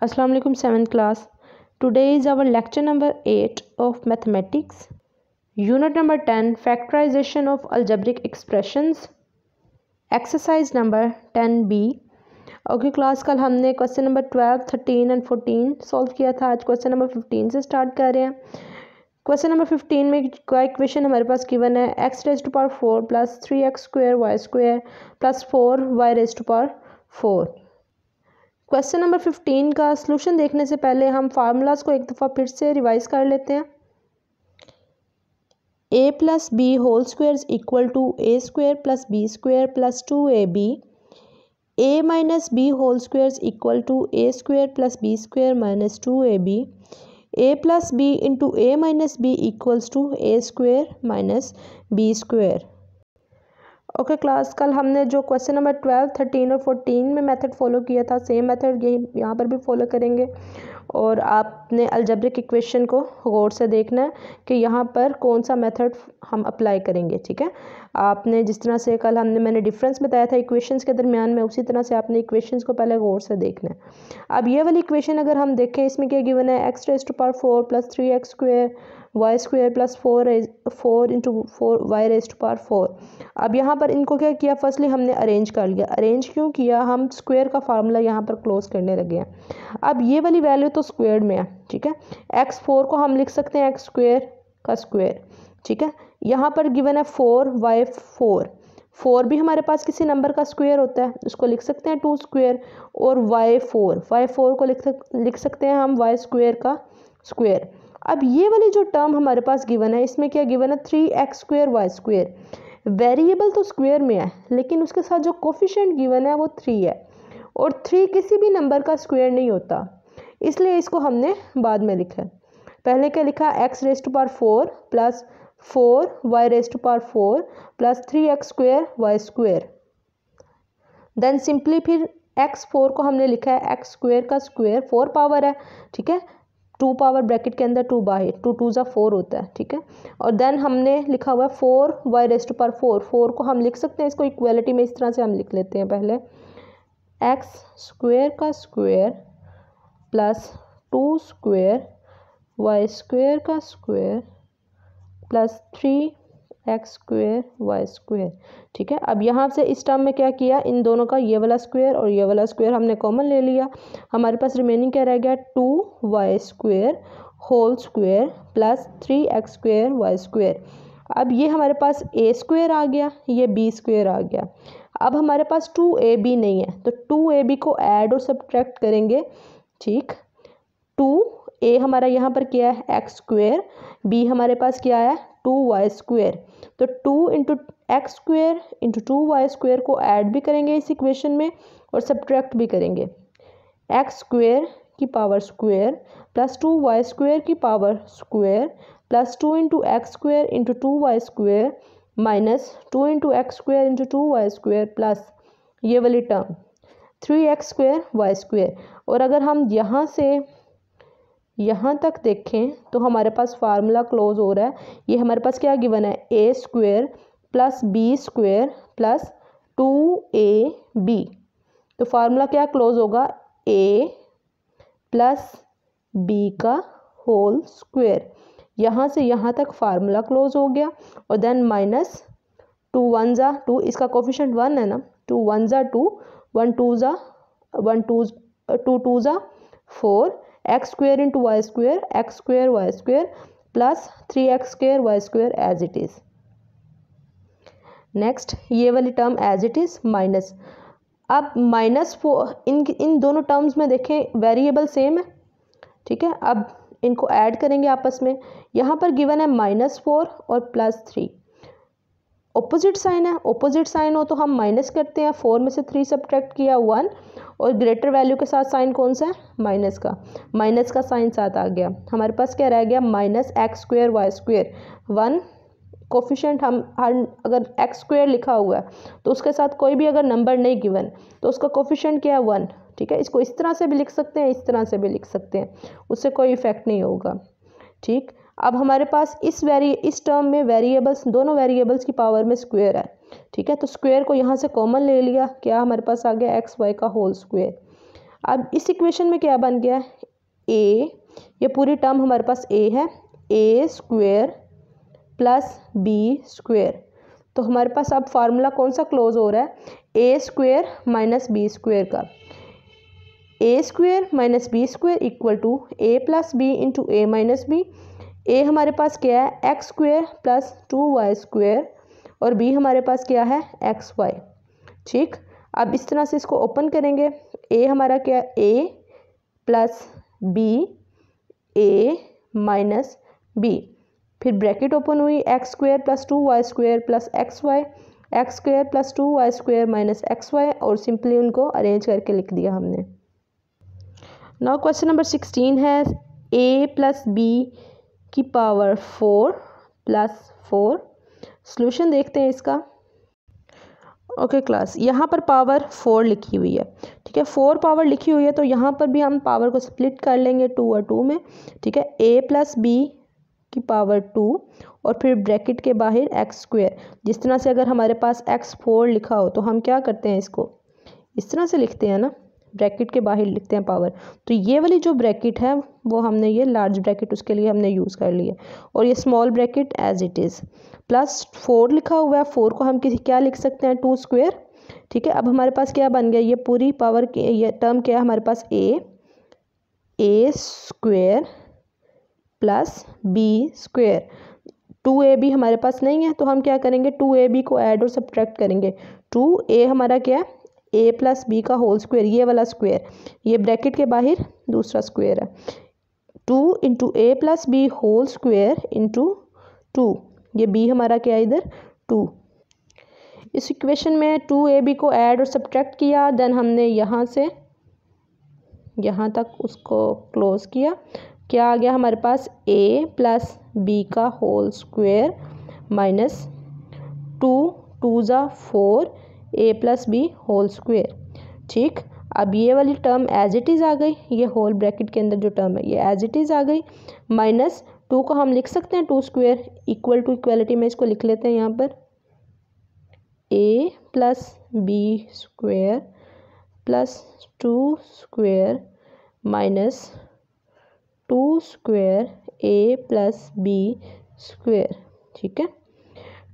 Assalamu alaikum 7th class. Today is our lecture number 8 of mathematics. Unit number 10 factorization of algebraic expressions. Exercise number 10b. Okay class कल हमने question number 12, 13 and 14 solve किया था। आज question number 15 से start कर रहे हैं। Question number 15 में का इक्वेशन हमारे पास गिवन है x raise to power 4 plus 3x square y square plus 4y raise to power 4। Question number 15 का सलूशन देखने से पहले हम फार्मूलाज को एक दफ़ा फिर से रिवाइज कर लेते हैं। a plus B whole square is equal to a square plus B square plus 2ab। a minus B whole square is equal to a square plus B square minus 2ab। a plus B into a minus B equals to a square minus B square. Okay class कल हमने जो question number 12, 13 और 14 में method follow किया था same method यही यहाँ पर भी फॉलो करेंगे। और आपने अलजेब्रिक इक्वेशन को गौर से देखना है कि यहाँ पर कौन सा मेथड हम अप्लाई करेंगे। ठीक है, आपने जिस तरह से कल मैंने डिफरेंस बताया था इक्वेशंस के दरमियान में, उसी तरह से आपने इक्वेशंस को पहले गौर से देखना है। अब ये वाली इक्वेशन अगर हम देखें, इसमें क्या गिवन है x raise to power 4 plus 3x square y square plus 4 into 4y raise to power 4। अब यहाँ पर इनको क्या किया, फर्स्टली हमने अरेंज कर लिया। अरेंज क्यों किया, हम स्क्वायर का फार्मूला यहाँ पर क्लोज करने लगे हैं। अब ये वाली वैल्यू तो स्क्वायर में है, ठीक है। x4 को हम लिख सकते हैं x स्क्वायर का स्क्वायर, ठीक है। यहाँ पर गिवन है 4y4, 4 भी हमारे पास किसी नंबर का स्क्वायर होता है, उसको लिख सकते हैं 2 स्क्वायर। और y4 को लिख सकते हैं हम y स्क्वायर का स्क्वायर। अब ये वाली जो टर्म हमारे पास गिवन है, इसमें क्या गिवन है 3x square y square. Variable तो स्क्वायर में है, लेकिन उसके साथ जो कोफिशिएंट गिवन है वो 3 है, और 3 किसी भी नंबर का स्क्वायर नहीं होता, इसलिए इसको हमने बाद में लिखा है। पहले क्या लिखा, x raise to power 4 plus 4y raise to power 4 plus 3x square y square. Then simply फिर x4 को हमने लिखा है x स्क्वायर का स्क्वायर, 4 पावर है, ठीक है। 2 पावर ब्रैकेट के अंदर 2 बाहर, 2 2 ज़ा 4 होता है, ठीक है। और देन हमने लिखा हुआ है 4y रेज़ टू पावर 4, 4 को हम लिख सकते हैं, इसको इक्वलिटी में इस तरह से हम लिख लेते हैं। पहले x स्क्वायर का square plus 2 square y square का square plus 3x square y square, ठीक है। अब यहाँ से इस टर्म में क्या किया, इन दोनों का ये वाला स्क्वायर और ये वाला स्क्वायर हमने कॉमन ले लिया। हमारे पास रिमेनिंग क्या रह गया, 2y square whole square plus 3x square y square. अब ये हमारे पास a स्क्वायर आ गया, ये b स्क्वायर आ गया। अब हमारे पास 2ab नहीं है, तो 2ab को ऐड और सब्ट्रैक्ट करेंगे, ठीक। 2a हमारा यहाँ पर क्या है x स्क्वायर, b हमारे पास क्या है 2y स्क्वायर। तो 2 into x square into 2y square को ऐड भी करेंगे इस इक्वेशन में और सब्ट्रैक्ट भी करेंगे। एक्स स्क्वायर की power square plus 2y square की power square plus 2 into x square into 2y square minus 2 into x square into 2y square plus ये वाली term 3x square y square. और अगर हम यहाँ से यहाँ तक देखें तो हमारे पास फार्मूला क्लोज हो रहा है। ये हमारे पास क्या गिवन है, a square plus b square plus 2ab। तो फार्मूला क्या क्लोज होगा, a प्लस b का होल स्क्वायर। यहाँ से यहाँ तक फार्मूला क्लोज हो गया। और देन माइनस 2 1 ज़ा 2, इसका कोफिशिएंट 1 है ना, 2 1 ज़ा 2, 1 2 ज़ा 1 2 2 ज़ा 4, X square into Y square, X square Y square plus 3x square Y square as it is. Next ये वाली term as it is minus. अब -4 इन दोनों टर्म्स में देखें वेरिएबल सेम है, ठीक है। अब इनको ऐड करेंगे आपस में। यहाँ पर गिवन है -4 और +3, ऑपोजिट साइन है, ऑपोजिट साइन हो तो हम माइनस करते हैं। 4 में से 3 सब्ट्रैक्ट किया 1, और ग्रेटर वैल्यू के साथ साइन कौन सा है, माइनस का साइन साथ आ गया। हमारे पास क्या रह गया, minus X square Y square 1। Coefficient हम अगर एक्स स्क्वायर लिखा हुआ है तो उसके साथ कोई भी अगर नंबर नहीं गिवन तो उसका कोफिशिएंट क्या है 1, ठीक है। इसको इस तरह से भी लिख सकते हैं, इस तरह से भी लिख सकते हैं, उससे कोई इफेक्ट नहीं होगा, ठीक। अब हमारे पास इस टर्म में वेरिएबल्स, दोनों वेरिएबल्स की पावर में स्क्वायर है, ठीक है। तो स्क्वायर को यहाँ से कॉमन ले लिया, क्या हमारे पास आ गया एक्स वाई का होल स्क्वायर। अब इस इक्वेशन में क्या बन गया, ए, ये पूरी टर्म हमारे पास ए है, a square plus B square. तो हमारे पास अब फार्मूला कौन सा क्लोज हो रहा है, a square minus b square का। A square minus b square equal to a plus B into a minus b. A हमारे पास क्या है, x square plus 2y square, और बी हमारे पास क्या है, एक्स वाई। ठीक, अब इस तरह से इसको ओपन करेंगे, ए हमारा क्या है, A plus B, A minus B, फिर ब्रैकेट ओपन हुई, X square plus 2y square plus x Y, X square plus 2y square minus x Y, और सिंपली उनको अरेंज करके लिख दिया हमने। नाउ क्वेश्चन नंबर 16 है a प्लस बी की पावर 4 प्लस 4। सॉल्यूशन देखते हैं इसका। ओके क्लास, यहाँ पर पावर 4 लिखी हुई है, ठीक है, 4 पावर लिखी हुई है, तो यहाँ पर भी हम पावर को स्प्लिट कर लेंगे 2 और 2 में, ठीक है। a प्लस बी की पावर 2 और फिर ब्रैकेट के बाहर एक्स स्क्वेयर। जिस तरह से अगर हमारे पास x4 लिखा हो तो हम क्या करते हैं, इसको इस तरह से लिखते हैं ना, ब्रैकेट के बाहर लिखते हैं पावर। तो ये वाली जो ब्रैकेट है वो हमने, ये लार्ज ब्रैकेट उसके लिए हमने यूज़ कर लिया, और ये small bracket as it is. Plus 4 लिखा हुआ है, 4 को हम किसी क्या लिख सकते हैं, 2 स्क्वेयर, ठीक है। अब हमारे पास क्या बन गया, ये पूरी पावर, ये टर्म क्या है हमारे पास, a square plus B square. 2ab हमारे पास नहीं है, तो हम क्या करेंगे, 2ab को ऐड और सब्ट्रैक्ट करेंगे। 2a हमारा क्या है, a प्लस बी का होल स्क्वेयर, ये वाला स्क्वेयर, ये ब्रैकेट के बाहर दूसरा स्क्वेयर है, 2 इंटू ए plus B whole square into 2, ये b हमारा क्या है इधर 2। इस इक्वेशन में 2ab को ऐड और सब्ट्रैक्ट किया, देन हमने यहाँ से यहाँ तक उसको क्लोज किया, क्या आ गया हमारे पास, a प्लस बी का होल स्क्वेयर माइनस 2 2 ज़ा 4 a plus B whole square. ठीक, अब ये वाली टर्म एज इट इज़ आ गई, ये होल ब्रैकेट के अंदर जो टर्म है ये एज इट इज़ आ गई, माइनस 2 को हम लिख सकते हैं 2 स्क्वेयर, इक्वल टू इक्वलिटी में इसको लिख लेते हैं यहाँ पर, a plus B square plus 2 square minus 2 square a plus B square. ठीक है,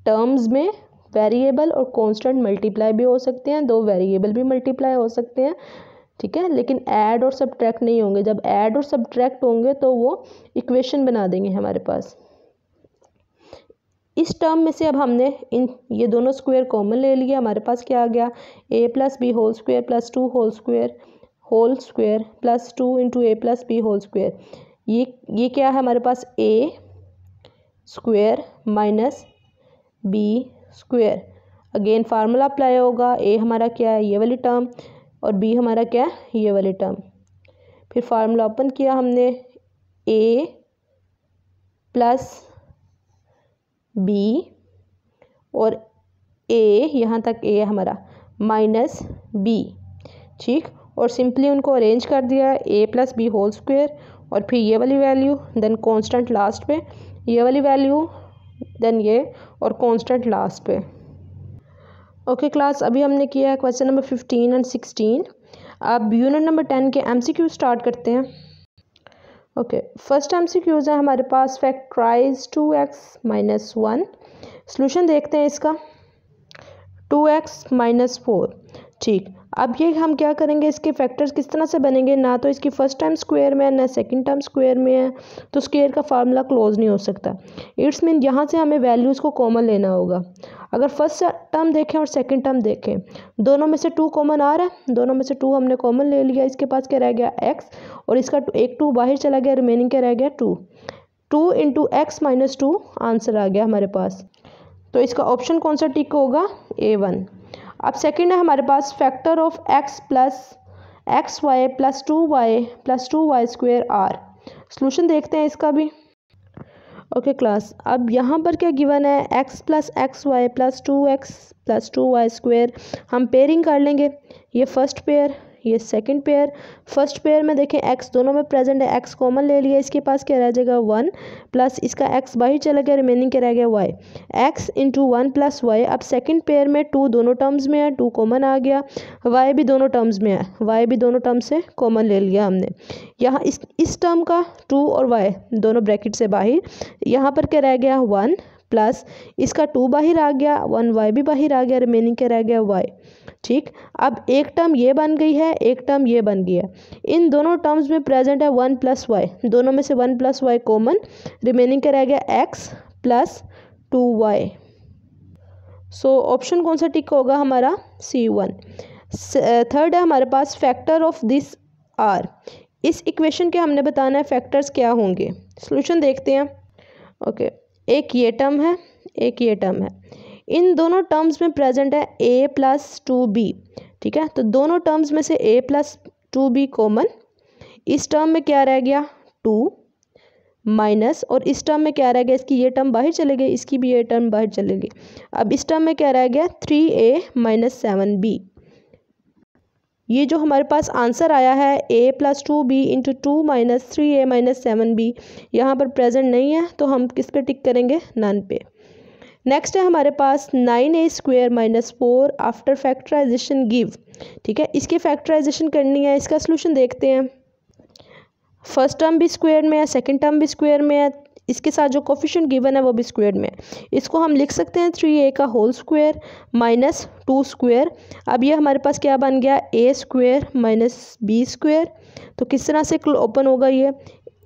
टर्म्स में वेरिएबल और कांस्टेंट मल्टीप्लाई भी हो सकते हैं, दो वेरिएबल भी मल्टीप्लाई हो सकते हैं, ठीक है, लेकिन ऐड और सब्ट्रैक्ट नहीं होंगे। जब ऐड और सब्ट्रैक्ट होंगे तो वो इक्वेशन बना देंगे हमारे पास। इस टर्म में से अब हमने ये दोनों स्क्वायर कॉमन ले लिया, हमारे पास क्या आ गया, a plus B whole square plus 2 whole square plus 2 into A plus B whole square. ये क्या है हमारे पास, a square minus B square. Again formula apply होगा, a हमारा क्या है, ये वाली टर्म, और b हमारा क्या है, ये वाली टर्म। फिर फार्मूला ओपन किया हमने, a प्लस b और a, यहाँ तक a है हमारा, माइनस b। ठीक, और सिंपली उनको अरेंज कर दिया, a plus B whole square और फिर ये वाली वैल्यू, देन कांस्टेंट लास्ट पे, ये वाली वैल्यू, देन ये, और कांस्टेंट लास्ट पे। ओके क्लास, अभी हमने किया है क्वेश्चन नंबर 15 एंड 16। अब यूनिट नंबर 10 के MCQ स्टार्ट करते हैं। ओके, फर्स्ट MCQज है हमारे पास, फैक्टराइज 2x माइनस 1। सोल्यूशन देखते हैं इसका, 2x माइनस 4। ठीक, अब ये हम क्या करेंगे, इसके फैक्टर्स किस तरह से बनेंगे, ना तो इसकी फर्स्ट टाइम स्क्वायर में है ना सेकंड टाइम स्क्वायर में है, तो स्क्वायर का फार्मूला क्लोज नहीं हो सकता। इट्स मीन यहाँ से हमें वैल्यूज़ को कॉमन लेना होगा। अगर फर्स्ट टर्म देखें और सेकंड टर्म देखें, दोनों में से 2 कॉमन आ रहा है, दोनों में से 2 हमने कॉमन ले लिया, इसके पास क्या रह गया x, और इसका एक 2 बाहर चला गया, रिमेनिंग क्या रह गया 2 इंटू एक्स माइनस 2 आंसर आ गया हमारे पास। तो इसका ऑप्शन कौन सा टिक होगा, A1। अब सेकंड है हमारे पास, factor of x plus x Y plus 2y square are. Solution देखते हैं इसका भी। ओके क्लास, अब यहाँ पर क्या गिवन है, x plus x Y plus 2x plus 2y square. हम पेयरिंग कर लेंगे, ये फर्स्ट पेयर, ये सेकंड पेयर। फर्स्ट पेयर में देखें x दोनों में प्रेजेंट है, x कॉमन ले लिया, इसके पास क्या रह जाएगा 1 प्लस इसका x बाहर चला गया, रिमेनिंग क्या रह गया y, x into 1 plus Y. अब सेकंड पेयर में 2 दोनों टर्म्स में है, 2 कॉमन आ गया, y भी दोनों टर्म्स में है, y भी दोनों टर्म से कॉमन ले लिया हमने। यहाँ इस टर्म का 2 और y दोनों ब्रैकेट से बाहर, यहाँ पर क्या रह गया 1 प्लस इसका 2 बाहर आ गया, 1 y भी बाहर आ गया, रिमेनिंग क्या रह गया y। ठीक, अब एक टर्म ये बन गई है, एक टर्म ये बन गया। इन दोनों टर्म्स में प्रेजेंट है 1 प्लस वाई, दोनों में से 1 प्लस वाई कॉमन, रिमेनिंग क्या रह गया x प्लस 2y। सो ऑप्शन कौन सा टिक होगा हमारा C1। थर्ड है हमारे पास फैक्टर ऑफ दिस आर। इस इक्वेशन के हमने बताना है फैक्टर्स क्या होंगे। सॉल्यूशन देखते हैं। ओके, एक ये टर्म है, एक ये टर्म है, इन दोनों टर्म्स में प्रेजेंट है a प्लस 2b। ठीक है, तो दोनों टर्म्स में से a प्लस 2b कॉमन, इस टर्म में क्या रह गया 2 माइनस, और इस टर्म में क्या रह गया, इसकी ये टर्म बाहर चले गई, इसकी भी ये टर्म बाहर चले गई। अब इस टर्म में क्या रह गया 3a माइनस 7b। ये जो हमारे पास आंसर आया है a plus 2b into 2 minus 3a minus 7b, यहाँ पर प्रेजेंट नहीं है, तो हम किस पे टिक करेंगे, नन पे। नेक्स्ट है हमारे पास 9a square minus 4 after factorisation give. ठीक है, इसकी फैक्टराइजेशन करनी है, इसका सोल्यूशन देखते हैं। फर्स्ट टर्म भी स्क्वायर में है, सेकंड टर्म भी स्क्वायर में है, इसके साथ जो कोफिशिएंट गिवन है वो भी स्क्वायर में है। इसको हम लिख सकते हैं 3a का होल स्क्वायर माइनस 2 स्क्वायर। अब ये हमारे पास क्या बन गया a square minus b square. तो किस तरह से ओपन होगा ये,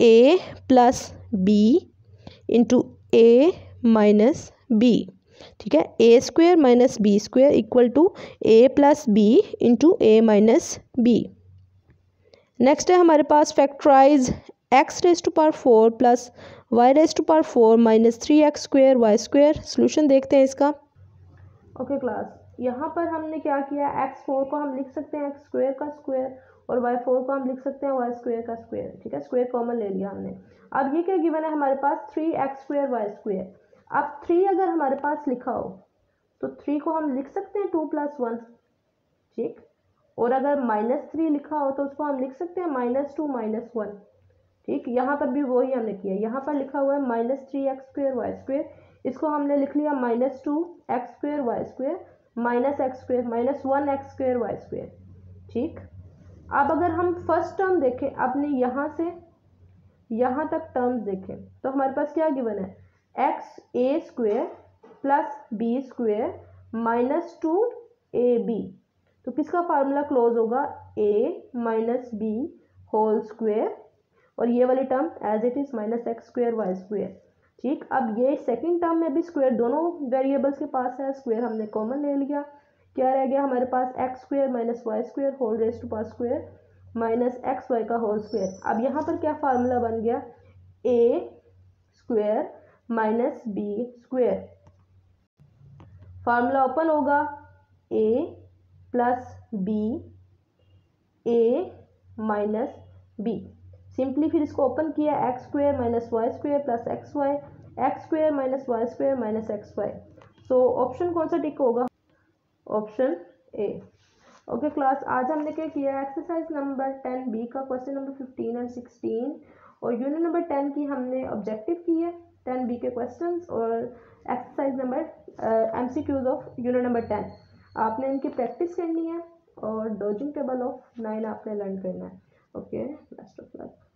a plus b into a minus b। ठीक है, a square minus b square equal to a plus b into a minus b। Next है हमारे पास factorize x raise to power 4 plus y raise to power 4 minus 3x square y square. Solution देखते हैं इसका। Okay class, यहाँ पर हमने क्या किया, x4 को हम लिख सकते हैं x स्क्वायर का स्क्वायर, और y4 को हम लिख सकते हैं y स्क्वायर का स्क्वायर। ठीक है, स्क्वायर कॉमन ले लिया हमने। अब ये क्या गिवन है हमारे पास 3x स्क्वायर y स्क्वायर। अब 3 अगर हमारे पास लिखा हो तो 3 को हम लिख सकते हैं 2 प्लस 1। ठीक, और अगर -3 लिखा हो तो उसको हम लिख सकते हैं -2 माइनस 1। ठीक, यहाँ पर भी वही हमने किया, यहाँ पर लिखा हुआ है -3x स्क्वायर y स्क्वायर, इसको हमने लिख लिया -2x square y square minus x square minus 1x square y square. ठीक, अब अगर हम फर्स्ट टर्म देखें, अपने यहाँ से यहाँ तक टर्म्स देखें, तो हमारे पास क्या गिवन है, x a square plus b square minus 2ab। तो किसका फार्मूला क्लोज होगा, a minus b whole square, और ये वाली term as it is minus X square Y square. ठीक, अब ये सेकंड टर्म में भी स्क्वायर दोनों वेरिएबल्स के पास है, स्क्वायर हमने कॉमन ले लिया, क्या रह गया हमारे पास x square minus y square whole raise to power square minus x y का होल स्क्वायर। अब यहाँ पर क्या फार्मूला बन गया, a square minus b square. Formula open होगा, a plus b a minus b। Simply फिर इसको ओपन किया, x square minus y square plus x Y, x square minus y square minus x y. So option कौन सा टिक होगा, option A. Okay class, आज हमने क्या किया, एक्सरसाइज नंबर 10B का क्वेश्चन नंबर 15 और 16 और यूनिट नंबर 10 की हमने ऑब्जेक्टिव की है, 10B के क्वेश्चंस और exercise number MCQs of unit number 10। आपने इनकी प्रैक्टिस करनी है और डॉजिंग टेबल ऑफ 9 आपने लर्न करना है। Okay, best of luck.